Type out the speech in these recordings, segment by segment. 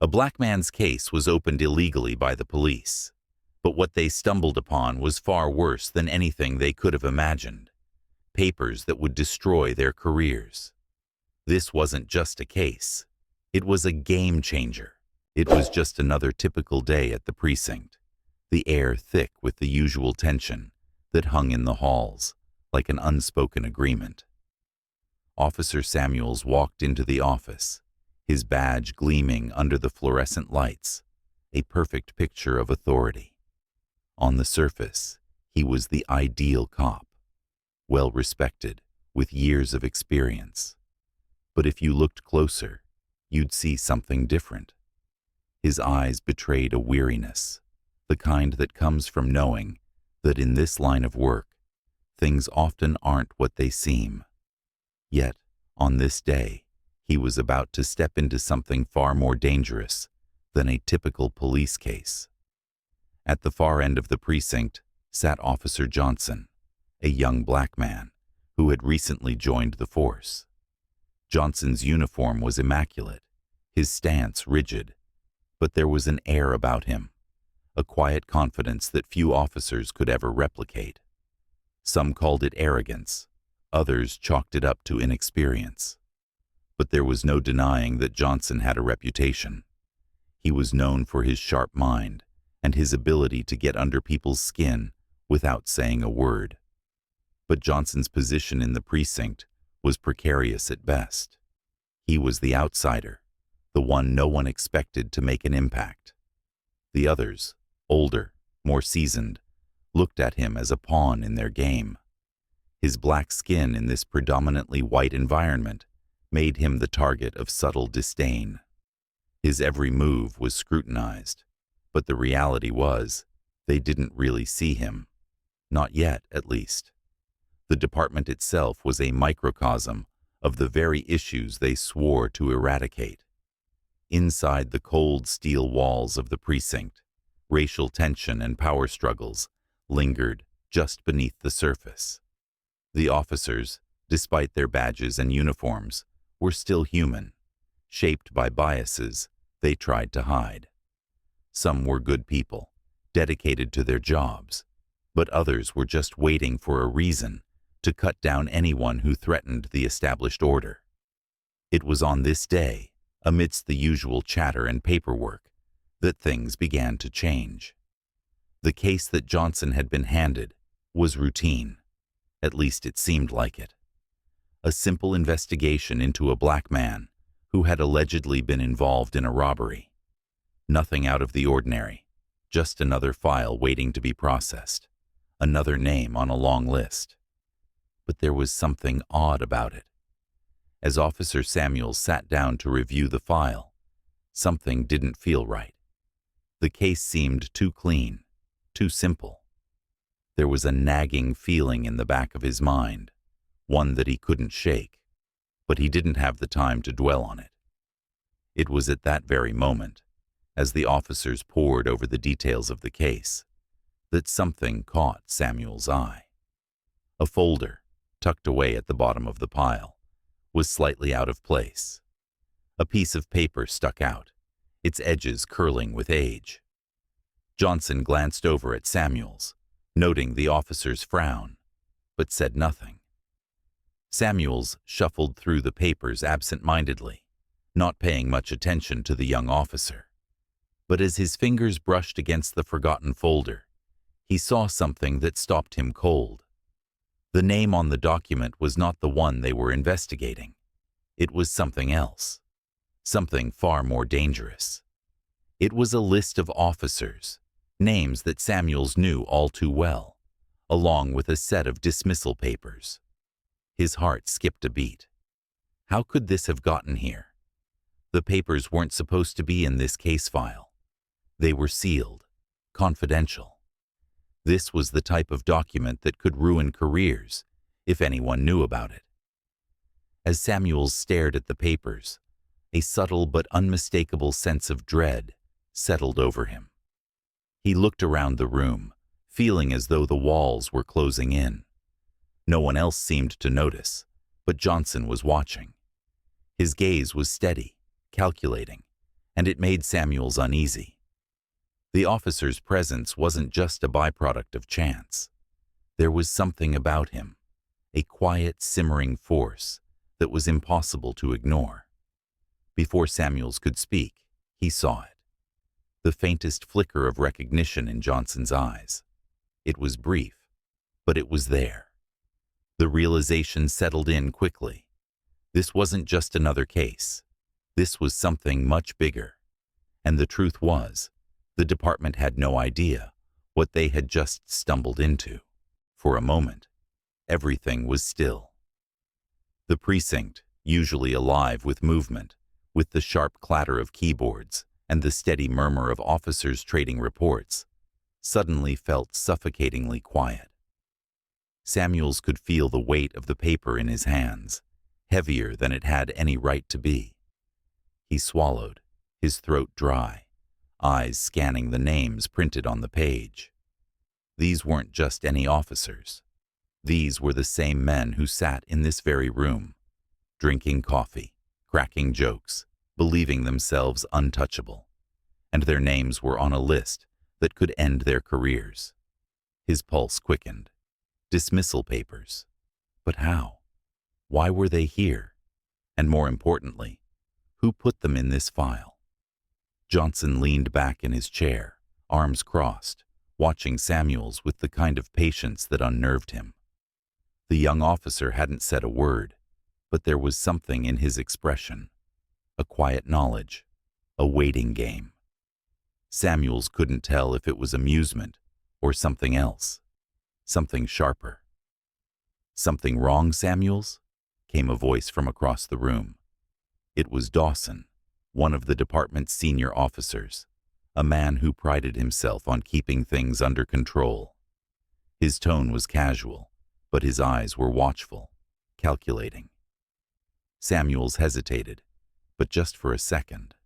A black man's case was opened illegally by the police, but what they stumbled upon was far worse than anything they could have imagined. Papers that would destroy their careers. This wasn't just a case. It was a game changer. It was just another typical day at the precinct, the air thick with the usual tension that hung in the halls, like an unspoken agreement. Officer Samuels walked into the office, his badge gleaming under the fluorescent lights, a perfect picture of authority. On the surface, he was the ideal cop, well respected, with years of experience. But if you looked closer, you'd see something different. His eyes betrayed a weariness, the kind that comes from knowing that in this line of work, things often aren't what they seem. Yet, on this day, he was about to step into something far more dangerous than a typical police case. At the far end of the precinct sat Officer Johnson, a young black man who had recently joined the force. Johnson's uniform was immaculate, his stance rigid, but there was an air about him, a quiet confidence that few officers could ever replicate. Some called it arrogance, others chalked it up to inexperience. But there was no denying that Johnson had a reputation. He was known for his sharp mind and his ability to get under people's skin without saying a word. But Johnson's position in the precinct was precarious at best. He was the outsider, the one no one expected to make an impact. The others, older, more seasoned, looked at him as a pawn in their game. His black skin in this predominantly white environment made him the target of subtle disdain. His every move was scrutinized, but the reality was, they didn't really see him. Not yet, at least. The department itself was a microcosm of the very issues they swore to eradicate. Inside the cold steel walls of the precinct, racial tension and power struggles lingered just beneath the surface. The officers, despite their badges and uniforms, were still human, shaped by biases they tried to hide. Some were good people, dedicated to their jobs, but others were just waiting for a reason to cut down anyone who threatened the established order. It was on this day, amidst the usual chatter and paperwork, that things began to change. The case that Johnson had been handed was routine. At least it seemed like it. A simple investigation into a black man who had allegedly been involved in a robbery. Nothing out of the ordinary, just another file waiting to be processed, another name on a long list. But there was something odd about it. As Officer Samuels sat down to review the file, something didn't feel right. The case seemed too clean, too simple. There was a nagging feeling in the back of his mind, one that he couldn't shake, but he didn't have the time to dwell on it. It was at that very moment, as the officers pored over the details of the case, that something caught Samuel's eye. A folder, tucked away at the bottom of the pile, was slightly out of place. A piece of paper stuck out, its edges curling with age. Johnson glanced over at Samuels, noting the officer's frown, but said nothing. Samuels shuffled through the papers absent-mindedly, not paying much attention to the young officer. But as his fingers brushed against the forgotten folder, he saw something that stopped him cold. The name on the document was not the one they were investigating. It was something else, something far more dangerous. It was a list of officers, names that Samuels knew all too well, along with a set of dismissal papers. His heart skipped a beat. How could this have gotten here? The papers weren't supposed to be in this case file. They were sealed, confidential. This was the type of document that could ruin careers if anyone knew about it. As Samuels stared at the papers, a subtle but unmistakable sense of dread settled over him. He looked around the room, feeling as though the walls were closing in. No one else seemed to notice, but Johnson was watching. His gaze was steady, calculating, and it made Samuels uneasy. The officer's presence wasn't just a byproduct of chance. There was something about him, a quiet, simmering force that was impossible to ignore. Before Samuels could speak, he saw it. The faintest flicker of recognition in Johnson's eyes. It was brief, but it was there. The realization settled in quickly. This wasn't just another case. This was something much bigger. And the truth was, the department had no idea what they had just stumbled into. For a moment, everything was still. The precinct, usually alive with movement, with the sharp clatter of keyboards and the steady murmur of officers trading reports, suddenly felt suffocatingly quiet. Samuels could feel the weight of the paper in his hands, heavier than it had any right to be. He swallowed, his throat dry, eyes scanning the names printed on the page. These weren't just any officers. These were the same men who sat in this very room, drinking coffee, cracking jokes, believing themselves untouchable, and their names were on a list that could end their careers. His pulse quickened. Dismissal papers. But how? Why were they here? And more importantly, who put them in this file? Johnson leaned back in his chair, arms crossed, watching Samuels with the kind of patience that unnerved him. The young officer hadn't said a word, but there was something in his expression, a quiet knowledge, a waiting game. Samuels couldn't tell if it was amusement or something else, something sharper. "Something wrong, Samuels?" came a voice from across the room. It was Dawson, one of the department's senior officers, a man who prided himself on keeping things under control. His tone was casual, but his eyes were watchful, calculating. Samuels hesitated, but just for a second.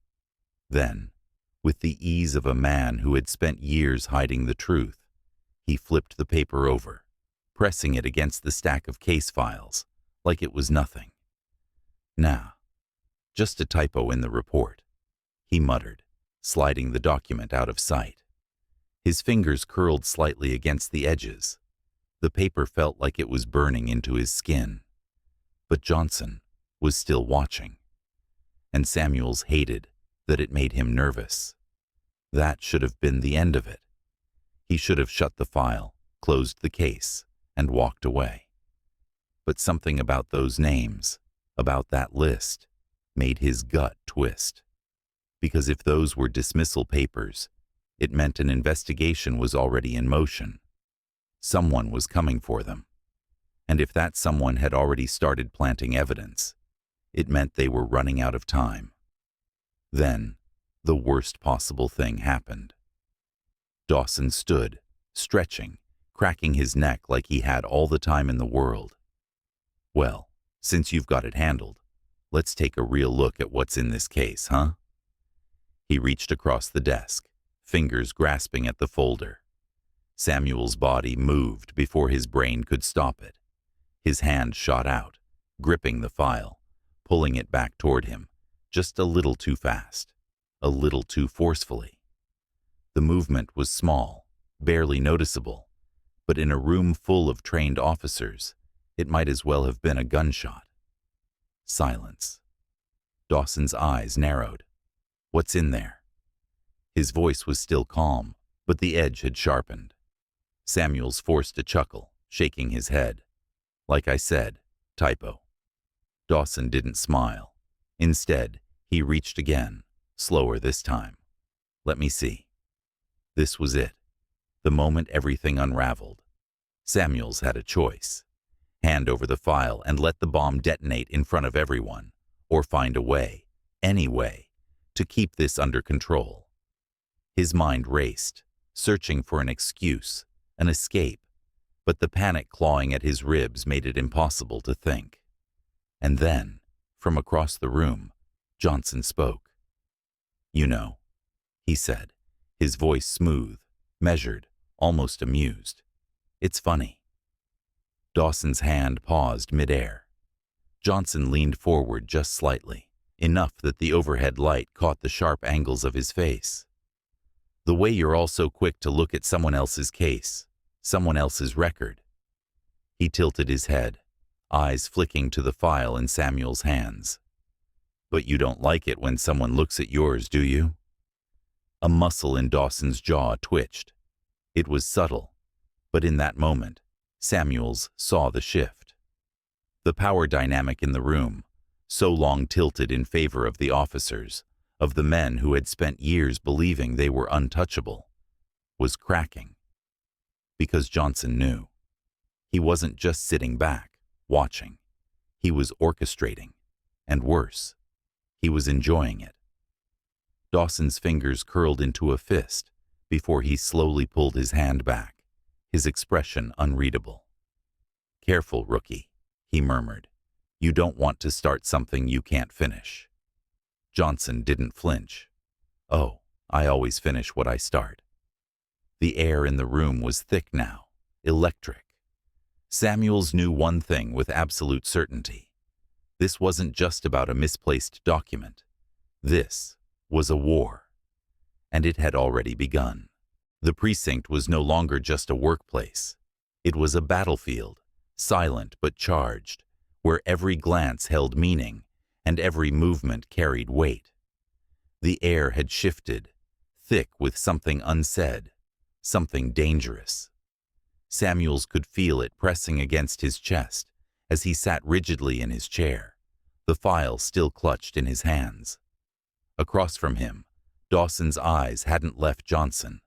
Then, with the ease of a man who had spent years hiding the truth, he flipped the paper over, pressing it against the stack of case files, like it was nothing. "Nah, just a typo in the report," he muttered, sliding the document out of sight. His fingers curled slightly against the edges. The paper felt like it was burning into his skin. But Johnson was still watching, and Samuels hated that it made him nervous. That should have been the end of it. He should have shut the file, closed the case, and walked away. But something about those names, about that list, made his gut twist. Because if those were dismissal papers, it meant an investigation was already in motion. Someone was coming for them. And if that someone had already started planting evidence, it meant they were running out of time. Then, the worst possible thing happened. Dawson stood, stretching, cracking his neck like he had all the time in the world. "Well, since you've got it handled, let's take a real look at what's in this case, huh?" He reached across the desk, fingers grasping at the folder. Samuel's body moved before his brain could stop it. His hand shot out, gripping the file, pulling it back toward him, just a little too fast, a little too forcefully. The movement was small, barely noticeable, but in a room full of trained officers, it might as well have been a gunshot. Silence. Dawson's eyes narrowed. "What's in there?" His voice was still calm, but the edge had sharpened. Samuels forced a chuckle, shaking his head. "Like I said, typo." Dawson didn't smile. Instead, he reached again, slower this time. "Let me see." This was it, the moment everything unraveled. Samuels had a choice. Hand over the file and let the bomb detonate in front of everyone, or find a way, any way, to keep this under control. His mind raced, searching for an excuse, an escape, but the panic clawing at his ribs made it impossible to think. And then, from across the room, Johnson spoke. "You know," he said, his voice smooth, measured, almost amused. "It's funny." Dawson's hand paused midair. Johnson leaned forward just slightly, enough that the overhead light caught the sharp angles of his face. The way you're all so quick to look at someone else's case, someone else's record. He tilted his head, eyes flicking to the file in Samuel's hands. But you don't like it when someone looks at yours, do you? A muscle in Dawson's jaw twitched. It was subtle, but in that moment, Samuels saw the shift. The power dynamic in the room, so long tilted in favor of the officers, of the men who had spent years believing they were untouchable, was cracking. Because Johnson knew. He wasn't just sitting back, watching. He was orchestrating. And worse, he was enjoying it. Dawson's fingers curled into a fist before he slowly pulled his hand back, his expression unreadable. "Careful, rookie," he murmured. "You don't want to start something you can't finish." Johnson didn't flinch. "Oh, I always finish what I start." The air in the room was thick now, electric. Samuels knew one thing with absolute certainty. This wasn't just about a misplaced document. This was a war. And it had already begun. The precinct was no longer just a workplace. It was a battlefield, silent but charged, where every glance held meaning and every movement carried weight. The air had shifted, thick with something unsaid, something dangerous. Samuels could feel it pressing against his chest as he sat rigidly in his chair, the file still clutched in his hands. Across from him, Dawson's eyes hadn't left Johnson.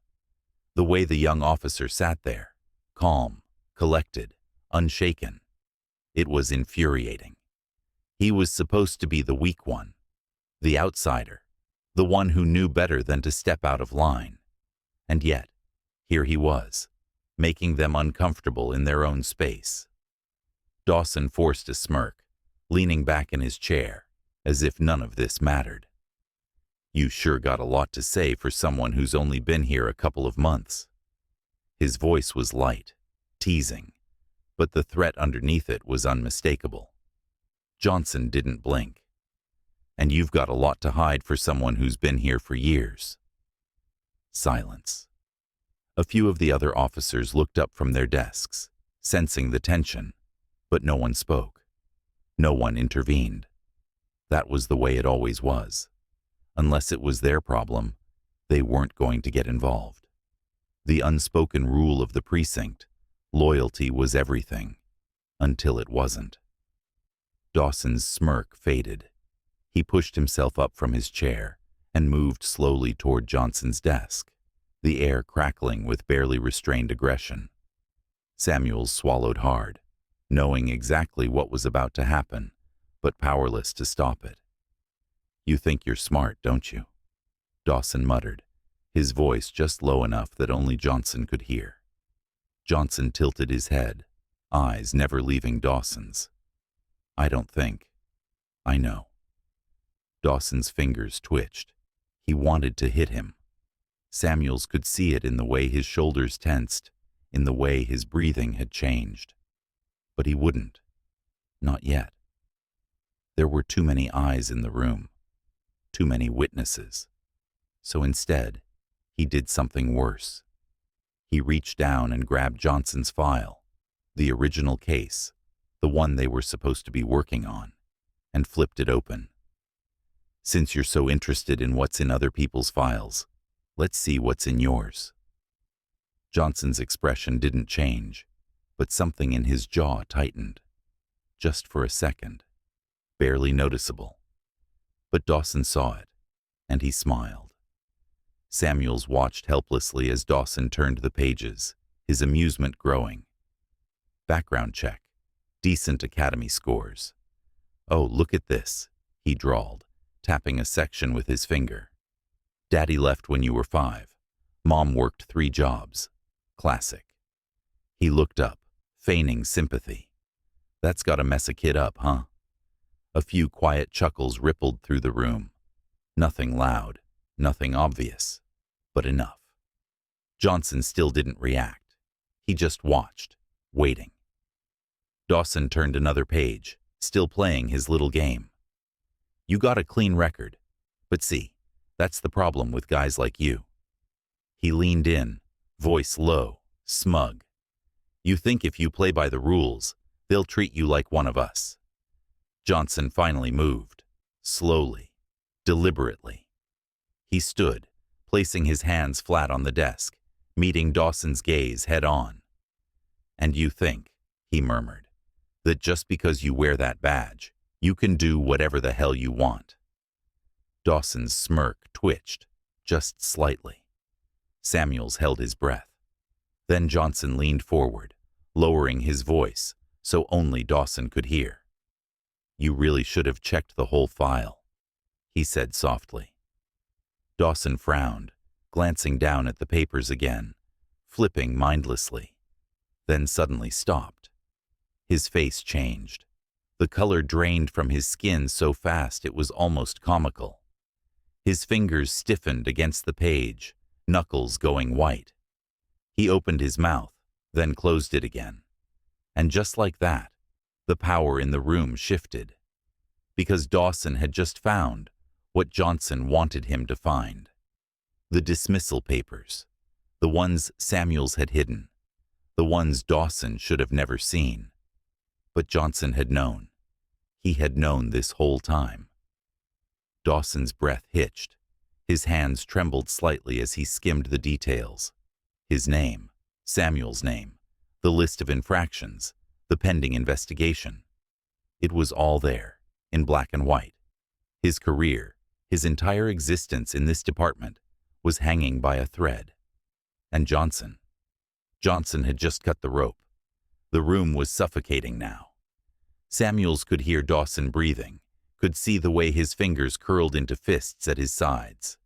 The way the young officer sat there, calm, collected, unshaken, it was infuriating. He was supposed to be the weak one, the outsider, the one who knew better than to step out of line. And yet, here he was, making them uncomfortable in their own space. Dawson forced a smirk, leaning back in his chair, as if none of this mattered. "You sure got a lot to say for someone who's only been here a couple of months." His voice was light, teasing, but the threat underneath it was unmistakable. Johnson didn't blink. "And you've got a lot to hide for someone who's been here for years." Silence. A few of the other officers looked up from their desks, sensing the tension, but no one spoke. No one intervened. That was the way it always was. Unless it was their problem, they weren't going to get involved. The unspoken rule of the precinct, loyalty was everything, until it wasn't. Dawson's smirk faded. He pushed himself up from his chair and moved slowly toward Johnson's desk, the air crackling with barely restrained aggression. Samuels swallowed hard, knowing exactly what was about to happen, but powerless to stop it. "You think you're smart, don't you?" Dawson muttered, his voice just low enough that only Johnson could hear. Johnson tilted his head, eyes never leaving Dawson's. "I don't think. I know." Dawson's fingers twitched. He wanted to hit him. Samuels could see it in the way his shoulders tensed, in the way his breathing had changed. But he wouldn't. Not yet. There were too many eyes in the room. Too many witnesses. So instead, he did something worse. He reached down and grabbed Johnson's file, the original case, the one they were supposed to be working on, and flipped it open. "Since you're so interested in what's in other people's files, let's see what's in yours." Johnson's expression didn't change, but something in his jaw tightened. Just for a second. Barely noticeable. But Dawson saw it, and he smiled. Samuels watched helplessly as Dawson turned the pages, his amusement growing. Background check. Decent academy scores. "Oh, look at this," he drawled, tapping a section with his finger. "Daddy left when you were 5. Mom worked 3 jobs. Classic." He looked up, feigning sympathy. "That's gotta mess a kid up, huh?" A few quiet chuckles rippled through the room. Nothing loud, nothing obvious, but enough. Johnson still didn't react. He just watched, waiting. Dawson turned another page, still playing his little game. You got a clean record. But see, that's the problem with guys like you." He leaned in, voice low, smug. "You think if you play by the rules, they'll treat you like one of us." Johnson finally moved, slowly, deliberately. He stood, placing his hands flat on the desk, meeting Dawson's gaze head-on. "And you think," he murmured, "that just because you wear that badge, you can do whatever the hell you want?" Dawson's smirk twitched, just slightly. Samuels held his breath. Then Johnson leaned forward, lowering his voice so only Dawson could hear. "You really should have checked the whole file," he said softly. Dawson frowned, glancing down at the papers again, flipping mindlessly, then suddenly stopped. His face changed. The color drained from his skin so fast it was almost comical. His fingers stiffened against the page, knuckles going white. He opened his mouth, then closed it again. And just like that, the power in the room shifted. Because Dawson had just found what Johnson wanted him to find. The dismissal papers. The ones Samuels had hidden. The ones Dawson should have never seen. But Johnson had known. He had known this whole time. Dawson's breath hitched. His hands trembled slightly as he skimmed the details. His name, Samuel's name, the list of infractions, the pending investigation. It was all there, in black and white. His career, his entire existence in this department, was hanging by a thread. And Johnson had just cut the rope. The room was suffocating now. Samuels could hear Dawson breathing, could see the way his fingers curled into fists at his sides.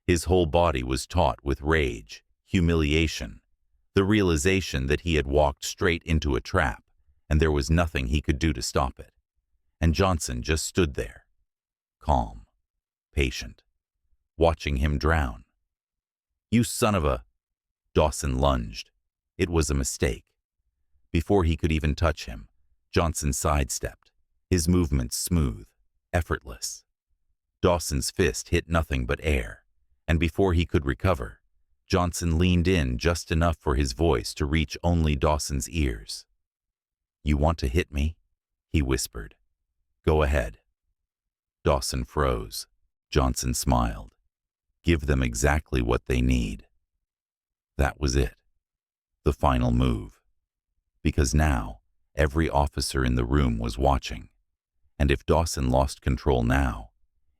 His whole body was taut with rage, humiliation, the realization that he had walked straight into a trap, and there was nothing he could do to stop it. And Johnson just stood there, calm, patient, watching him drown. "You son of a—" Dawson lunged. It was a mistake. Before he could even touch him, Johnson sidestepped, his movements smooth, effortless. Dawson's fist hit nothing but air, and before he could recover, Johnson leaned in just enough for his voice to reach only Dawson's ears. "You want to hit me?" he whispered. "Go ahead." Dawson froze. Johnson smiled. "Give them exactly what they need." That was it. The final move. Because now, every officer in the room was watching. And if Dawson lost control now,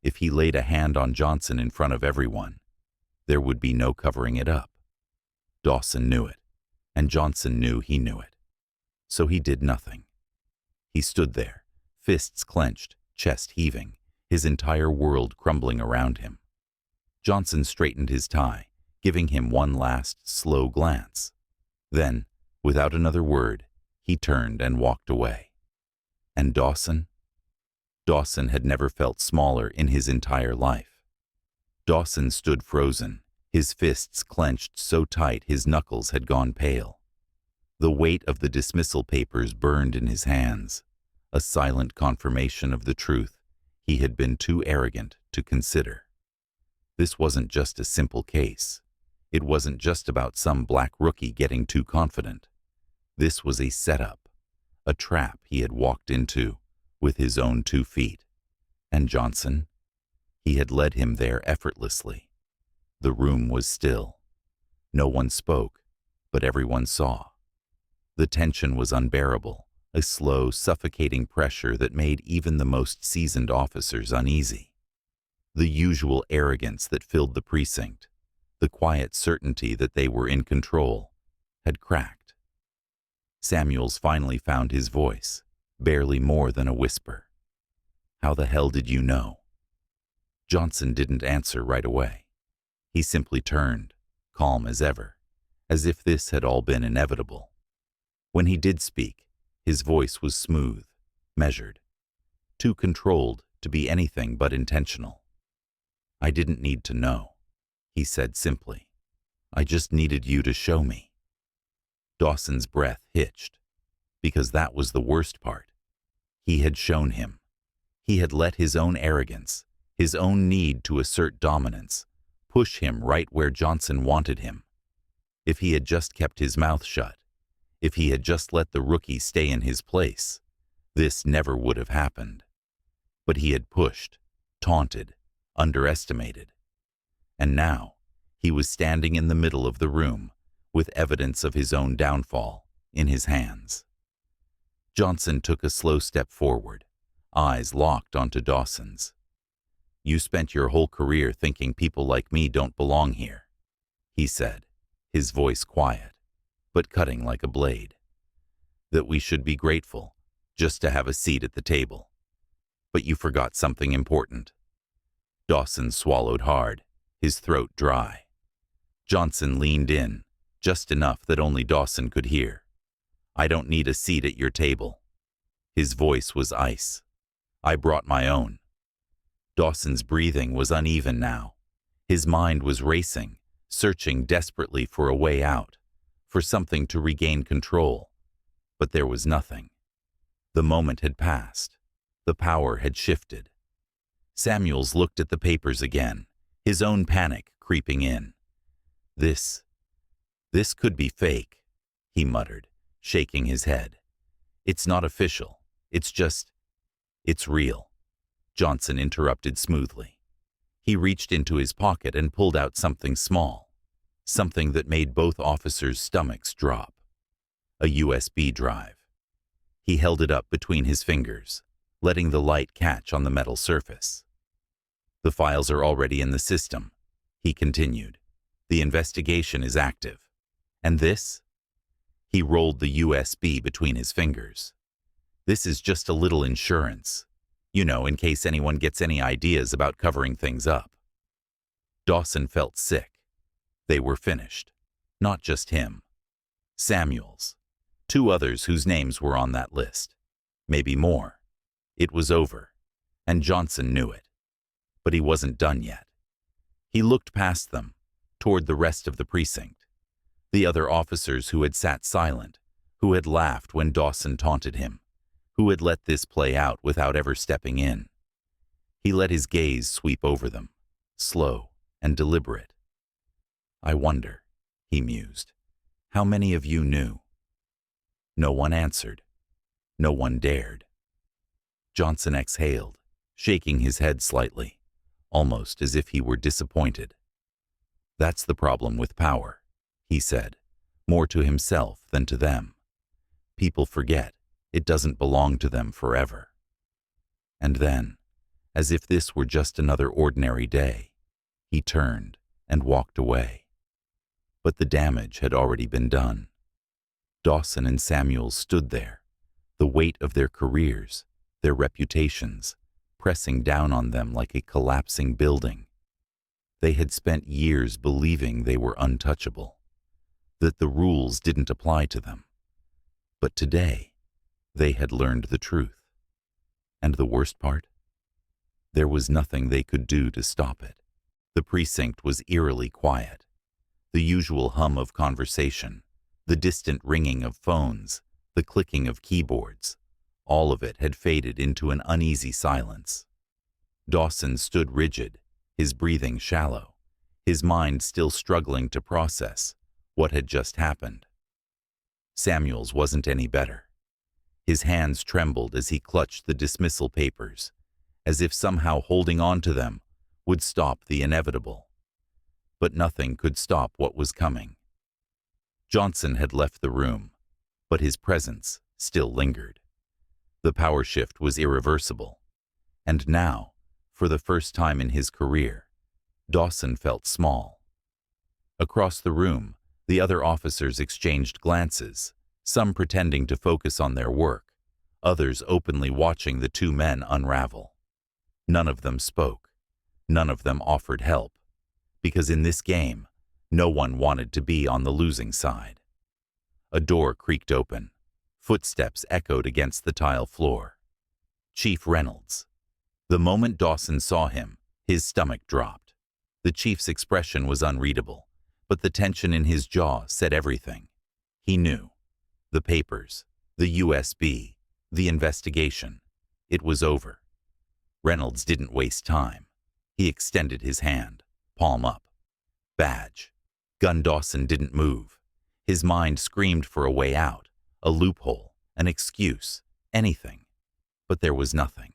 if he laid a hand on Johnson in front of everyone, there would be no covering it up. Dawson knew it, and Johnson knew he knew it. So he did nothing. He stood there, fists clenched, chest heaving, his entire world crumbling around him. Johnson straightened his tie, giving him one last, slow glance. Then, without another word, he turned and walked away. And Dawson? Dawson had never felt smaller in his entire life. Dawson stood frozen, his fists clenched so tight his knuckles had gone pale. The weight of the dismissal papers burned in his hands, a silent confirmation of the truth he had been too arrogant to consider. This wasn't just a simple case. It wasn't just about some black rookie getting too confident. This was a setup, a trap he had walked into with his own 2 feet. And Johnson? He had led him there effortlessly. The room was still. No one spoke, but everyone saw. The tension was unbearable, a slow, suffocating pressure that made even the most seasoned officers uneasy. The usual arrogance that filled the precinct, the quiet certainty that they were in control, had cracked. Samuels finally found his voice, barely more than a whisper. "How the hell did you know?" Johnson didn't answer right away. He simply turned, calm as ever, as if this had all been inevitable. When he did speak, his voice was smooth, measured, too controlled to be anything but intentional. "I didn't need to know," he said simply. "I just needed you to show me." Dawson's breath hitched, because that was the worst part. He had shown him. He had let his own arrogance, his own need to assert dominance, push him right where Johnson wanted him. If he had just kept his mouth shut, if he had just let the rookie stay in his place, this never would have happened. But he had pushed, taunted, underestimated. And now, he was standing in the middle of the room, with evidence of his own downfall in his hands. Johnson took a slow step forward, eyes locked onto Dawson's. "You spent your whole career thinking people like me don't belong here," he said, his voice quiet, but cutting like a blade. "That we should be grateful just to have a seat at the table. But you forgot something important." Dawson swallowed hard, his throat dry. Johnson leaned in, just enough that only Dawson could hear. "I don't need a seat at your table." His voice was ice. "I brought my own." Dawson's breathing was uneven now. His mind was racing, searching desperately for a way out, for something to regain control. But there was nothing. The moment had passed. The power had shifted. Samuels looked at the papers again, his own panic creeping in. This could be fake," he muttered, shaking his head. "It's not official. It's real." Johnson interrupted smoothly. He reached into his pocket and pulled out something small, something that made both officers' stomachs drop. A USB drive. He held it up between his fingers, letting the light catch on the metal surface. "The files are already in the system," he continued. "The investigation is active. And this?" He rolled the USB between his fingers. "This is just a little insurance. You know, in case anyone gets any ideas about covering things up." Dawson felt sick. They were finished. Not just him. Samuels. 2 others whose names were on that list. Maybe more. It was over. And Johnson knew it. But he wasn't done yet. He looked past them, toward the rest of the precinct. The other officers who had sat silent, who had laughed when Dawson taunted him, who had let this play out without ever stepping in. He let his gaze sweep over them, slow and deliberate. "I wonder," he mused, "how many of you knew?" No one answered. No one dared. Johnson exhaled, shaking his head slightly, almost as if he were disappointed. "That's the problem with power," he said, more to himself than to them. "People forget it doesn't belong to them forever." And then, as if this were just another ordinary day, he turned and walked away. But the damage had already been done. Dawson and Samuels stood there, the weight of their careers, their reputations, pressing down on them like a collapsing building. They had spent years believing they were untouchable, that the rules didn't apply to them. But today, they had learned the truth. And the worst part? There was nothing they could do to stop it. The precinct was eerily quiet. The usual hum of conversation, the distant ringing of phones, the clicking of keyboards, all of it had faded into an uneasy silence. Dawson stood rigid, his breathing shallow, his mind still struggling to process what had just happened. Samuels wasn't any better. His hands trembled as he clutched the dismissal papers, as if somehow holding on to them would stop the inevitable. But nothing could stop what was coming. Johnson had left the room, but his presence still lingered. The power shift was irreversible, and now, for the first time in his career, Dawson felt small. Across the room, the other officers exchanged glances, some pretending to focus on their work, others openly watching the 2 men unravel. None of them spoke. None of them offered help, because in this game, no one wanted to be on the losing side. A door creaked open. Footsteps echoed against the tile floor. Chief Reynolds. The moment Dawson saw him, his stomach dropped. The chief's expression was unreadable, but the tension in his jaw said everything. He knew. The papers, the USB, the investigation. It was over. Reynolds didn't waste time. He extended his hand, palm up. Badge. Gun. Dawson didn't move. His mind screamed for a way out, a loophole, an excuse, anything. But there was nothing.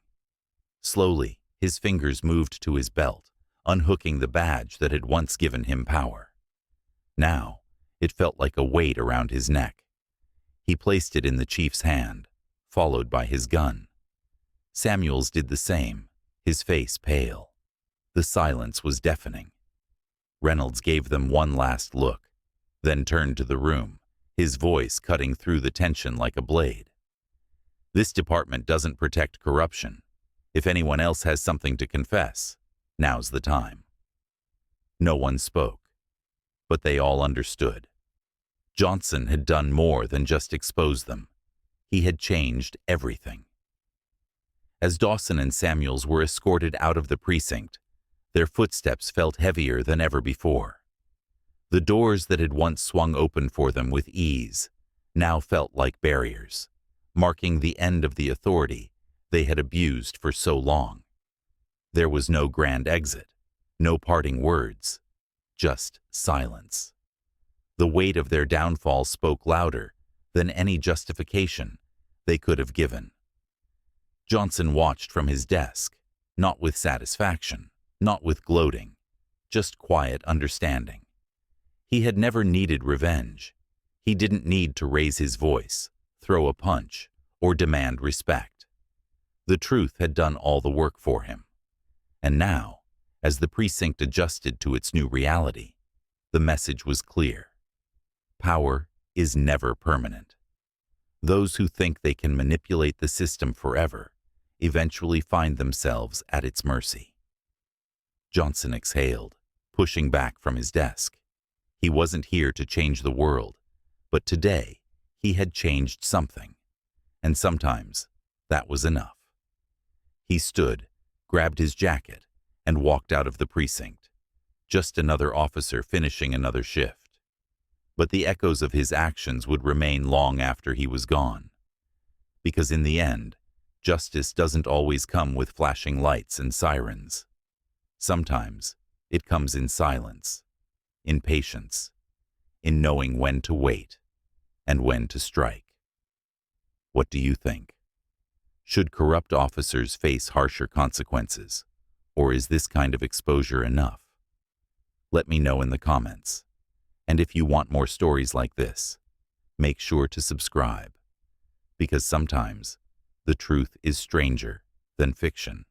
Slowly, his fingers moved to his belt, unhooking the badge that had once given him power. Now, it felt like a weight around his neck. He placed it in the chief's hand, followed by his gun. Samuels did the same, his face pale. The silence was deafening. Reynolds gave them one last look, then turned to the room, his voice cutting through the tension like a blade. This department doesn't protect corruption. If anyone else has something to confess, now's the time. No one spoke, but they all understood. Johnson had done more than just expose them. He had changed everything. As Dawson and Samuels were escorted out of the precinct, their footsteps felt heavier than ever before. The doors that had once swung open for them with ease now felt like barriers, marking the end of the authority they had abused for so long. There was no grand exit, no parting words, just silence. The weight of their downfall spoke louder than any justification they could have given. Johnson watched from his desk, not with satisfaction, not with gloating, just quiet understanding. He had never needed revenge. He didn't need to raise his voice, throw a punch, or demand respect. The truth had done all the work for him. And now, as the precinct adjusted to its new reality, the message was clear. Power is never permanent. Those who think they can manipulate the system forever eventually find themselves at its mercy. Johnson exhaled, pushing back from his desk. He wasn't here to change the world, but today he had changed something, and sometimes that was enough. He stood, grabbed his jacket, and walked out of the precinct, just another officer finishing another shift. But the echoes of his actions would remain long after he was gone. Because in the end, justice doesn't always come with flashing lights and sirens. Sometimes it comes in silence, in patience, in knowing when to wait and when to strike. What do you think? Should corrupt officers face harsher consequences, or is this kind of exposure enough? Let me know in the comments. And if you want more stories like this, make sure to subscribe, because sometimes the truth is stranger than fiction.